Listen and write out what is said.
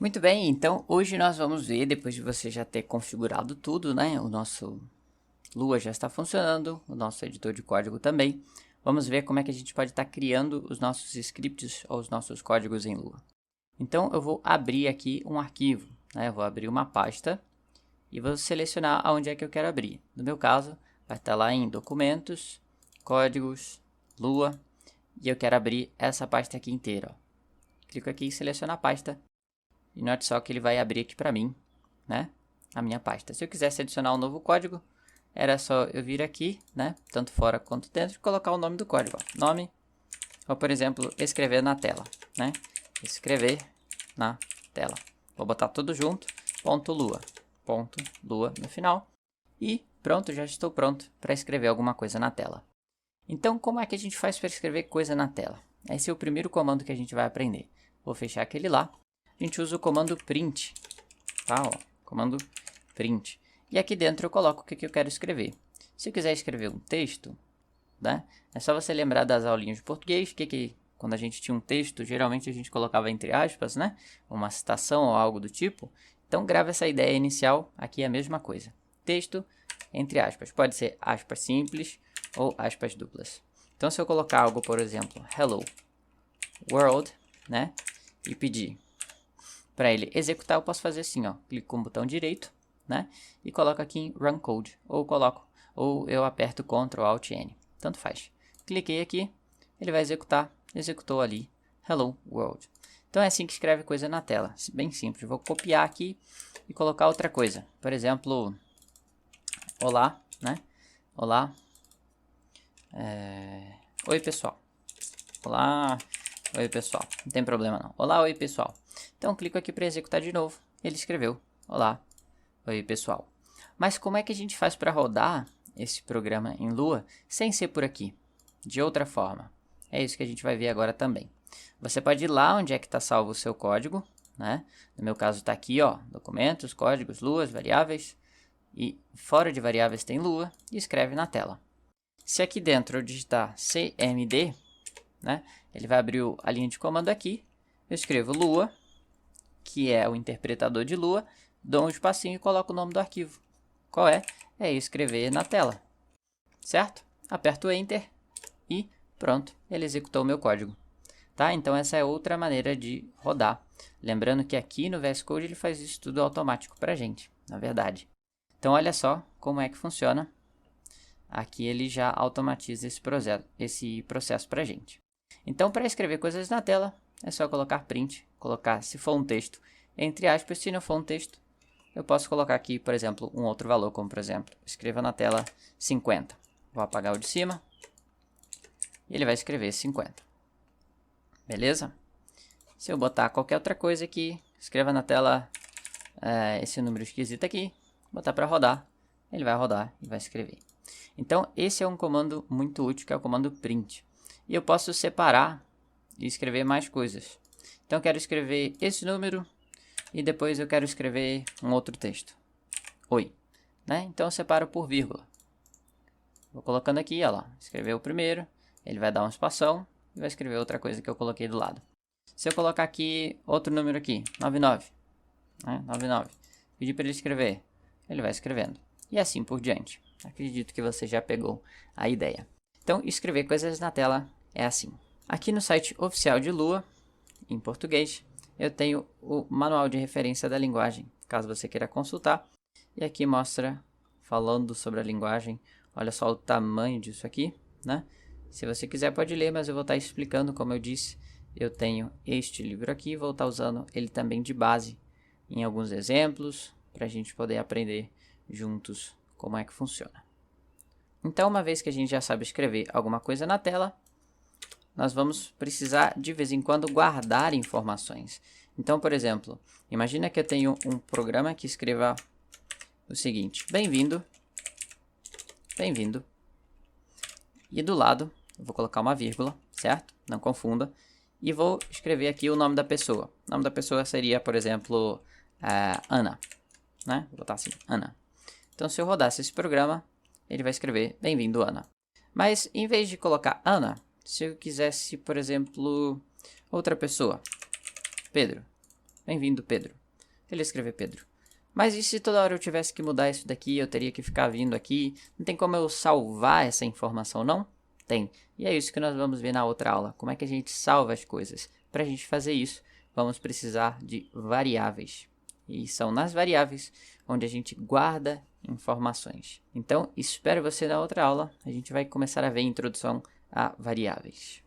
Muito bem, então hoje nós vamos ver, depois de você já ter configurado tudo, né? O nosso Lua já está funcionando, o nosso editor de código também. Vamos ver como é que a gente pode estar criando os nossos scripts ou os nossos códigos em Lua. Então eu vou abrir aqui um arquivo, né? Eu vou abrir uma pasta e vou selecionar aonde é que eu quero abrir. No meu caso, vai estar lá em Documentos, Códigos, Lua, e eu quero abrir essa pasta aqui inteira. Ó. Clico aqui em Selecionar a pasta. E note só que ele vai abrir aqui para mim, né? A minha pasta. Se eu quisesse adicionar um novo código, era só eu vir aqui, né? Tanto fora quanto dentro, e colocar o nome do código. Ó. Nome, ou por exemplo, escrever na tela, né? Escrever na tela. Vou botar tudo junto, ponto lua no final. E pronto, já estou pronto para escrever alguma coisa na tela. Então, como é que a gente faz para escrever coisa na tela? Esse é o primeiro comando que a gente vai aprender. Vou fechar aquele lá. A gente usa o comando print, tá? Ó, comando print. E aqui dentro eu coloco o que eu quero escrever. Se eu quiser escrever um texto, né? É só você lembrar das aulinhas de português, que quando a gente tinha um texto, geralmente a gente colocava entre aspas, né? Uma citação ou algo do tipo. Então grava essa ideia inicial, aqui é a mesma coisa. Texto, entre aspas. Pode ser aspas simples ou aspas duplas. Então se eu colocar algo, por exemplo, hello world, né? E pedir para ele executar, eu posso fazer assim, ó, clico com o botão direito, né, e coloco aqui em Run Code, ou eu aperto Ctrl Alt N, tanto faz. Cliquei aqui, ele vai executar, executou ali, Hello World. Então é assim que escreve coisa na tela, bem simples. Vou copiar aqui e colocar outra coisa, por exemplo, olá, né, olá, oi pessoal, olá, oi pessoal, não tem problema não, olá, oi pessoal. Então clico aqui para executar de novo, ele escreveu, olá, oi pessoal. Mas como é que a gente faz para rodar esse programa em Lua sem ser por aqui? De outra forma, é isso que a gente vai ver agora também. Você pode ir lá onde é que está salvo o seu código, né? No meu caso está aqui, ó, documentos, códigos, luas, variáveis, e fora de variáveis tem Lua, e escreve na tela. Se aqui dentro eu digitar cmd, né, ele vai abrir a linha de comando aqui, eu escrevo Lua, que é o interpretador de Lua, dou um espacinho e coloco o nome do arquivo. Qual é? É escrever na tela, certo? Aperto Enter e pronto, ele executou o meu código. Tá? Então essa é outra maneira de rodar. Lembrando que aqui no VS Code ele faz isso tudo automático para a gente, na verdade. Então olha só como é que funciona. Aqui ele já automatiza esse processo para a gente. Então para escrever coisas na tela, é só colocar print, colocar se for um texto entre aspas, se não for um texto, eu posso colocar aqui, por exemplo, um outro valor, como por exemplo, escreva na tela 50. Vou apagar o de cima e ele vai escrever 50. Beleza? Se eu botar qualquer outra coisa aqui, escreva na tela esse número esquisito aqui, botar para rodar, ele vai rodar e vai escrever. Então, esse é um comando muito útil, que é o comando print. E eu posso separar e escrever mais coisas. Então, eu quero escrever esse número e depois eu quero escrever um outro texto. Oi. Né? Então, eu separo por vírgula. Vou colocando aqui, ó lá, escrever o primeiro, ele vai dar um espação e vai escrever outra coisa que eu coloquei do lado. Se eu colocar aqui outro número aqui, 99, né? 99, pedir para ele escrever, ele vai escrevendo. E assim por diante. Acredito que você já pegou a ideia. Então, escrever coisas na tela é assim. Aqui no site oficial de Lua, em português, eu tenho o manual de referência da linguagem, caso você queira consultar. E aqui mostra, falando sobre a linguagem, olha só o tamanho disso aqui, né? Se você quiser pode ler, mas eu vou estar explicando, como eu disse, eu tenho este livro aqui, vou estar usando ele também de base em alguns exemplos, para a gente poder aprender juntos como é que funciona. Então, uma vez que a gente já sabe escrever alguma coisa na tela, nós vamos precisar de vez em quando guardar informações. Então, por exemplo, imagina que eu tenho um programa que escreva o seguinte: bem-vindo, bem-vindo. E do lado, eu vou colocar uma vírgula, certo? Não confunda. E vou escrever aqui o nome da pessoa. O nome da pessoa seria, por exemplo, Ana. Né? Vou botar assim, Ana. Então, se eu rodasse esse programa, ele vai escrever bem-vindo, Ana. Mas, em vez de colocar Ana, se eu quisesse, por exemplo, outra pessoa, Pedro. Bem-vindo, Pedro. Ele escreveu Pedro. Mas e se toda hora eu tivesse que mudar isso daqui, eu teria que ficar vindo aqui? Não tem como eu salvar essa informação, não? Tem. E é isso que nós vamos ver na outra aula. Como é que a gente salva as coisas? Para a gente fazer isso, vamos precisar de variáveis. E são nas variáveis onde a gente guarda informações. Então, espero você na outra aula. A gente vai começar a ver a introdução a variáveis.